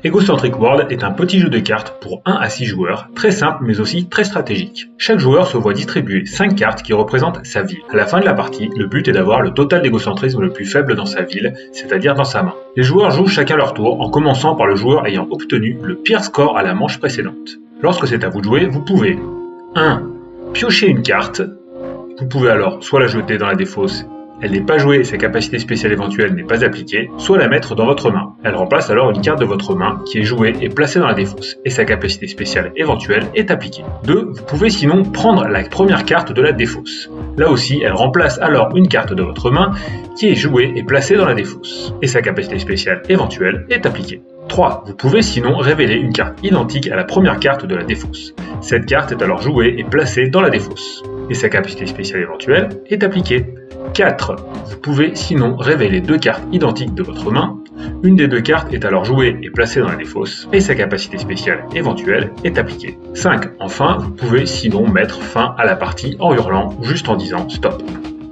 Egocentric World est un petit jeu de cartes pour 1 à 6 joueurs, très simple mais aussi très stratégique. Chaque joueur se voit distribuer 5 cartes qui représentent sa ville. À la fin de la partie, le but est d'avoir le total d'égocentrisme le plus faible dans sa ville, c'est-à-dire dans sa main. Les joueurs jouent chacun leur tour en commençant par le joueur ayant obtenu le pire score à la manche précédente. Lorsque c'est à vous de jouer, vous pouvez 1. Piocher une carte. Vous pouvez alors soit la jeter dans la défausse, elle n'est pas jouée et sa capacité spéciale éventuelle n'est pas appliquée, soit la mettre dans votre main. Elle remplace alors une carte de votre main qui est jouée et placée dans la défausse, et sa capacité spéciale éventuelle est appliquée. 2. Vous pouvez sinon prendre la première carte de la défausse. Là aussi, elle remplace alors une carte de votre main qui est jouée et placée dans la défausse, et sa capacité spéciale éventuelle est appliquée. 3. Vous pouvez sinon révéler une carte identique à la première carte de la défausse. Cette carte est alors jouée et placée dans la défausse, et sa capacité spéciale éventuelle est appliquée. 4. Vous pouvez sinon révéler 2 cartes identiques de votre main. Une des 2 cartes est alors jouée et placée dans la défausse, et sa capacité spéciale éventuelle est appliquée. 5. Enfin, vous pouvez sinon mettre fin à la partie en hurlant, juste en disant stop.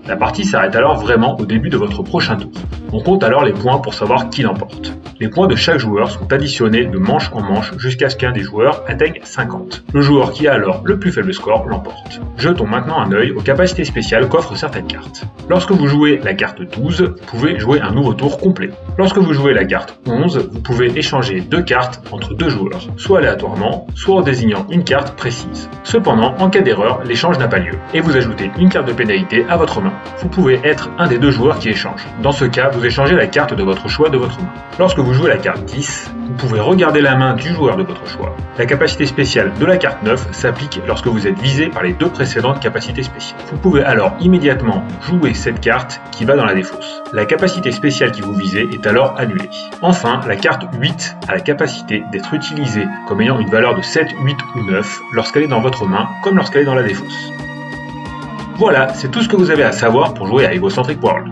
La partie s'arrête alors vraiment au début de votre prochain tour. On compte alors les points pour savoir qui l'emporte. Les points de chaque joueur sont additionnés de manche en manche jusqu'à ce qu'un des joueurs atteigne 50. Le joueur qui a alors le plus faible score l'emporte. Jetons maintenant un œil aux capacités spéciales qu'offrent certaines cartes. Lorsque vous jouez la carte 12, vous pouvez jouer un nouveau tour complet. Lorsque vous jouez la carte 11, vous pouvez échanger 2 cartes entre 2 joueurs, soit aléatoirement, soit en désignant une carte précise. Cependant, en cas d'erreur, l'échange n'a pas lieu, et vous ajoutez une carte de pénalité à votre main. Vous pouvez être un des 2 joueurs qui échangent. Dans ce cas, vous échangez la carte de votre choix de votre main. Lorsque vous jouez la carte 10, vous pouvez regarder la main du joueur de votre choix. La capacité spéciale de la carte 9 s'applique lorsque vous êtes visé par les 2 précédentes capacités spéciales. Vous pouvez alors immédiatement jouer cette carte qui va dans la défausse. La capacité spéciale qui vous visez est alors annulée. Enfin, la carte 8 a la capacité d'être utilisée comme ayant une valeur de 7, 8 ou 9 lorsqu'elle est dans votre main comme lorsqu'elle est dans la défausse. Voilà, c'est tout ce que vous avez à savoir pour jouer à Egocentric World.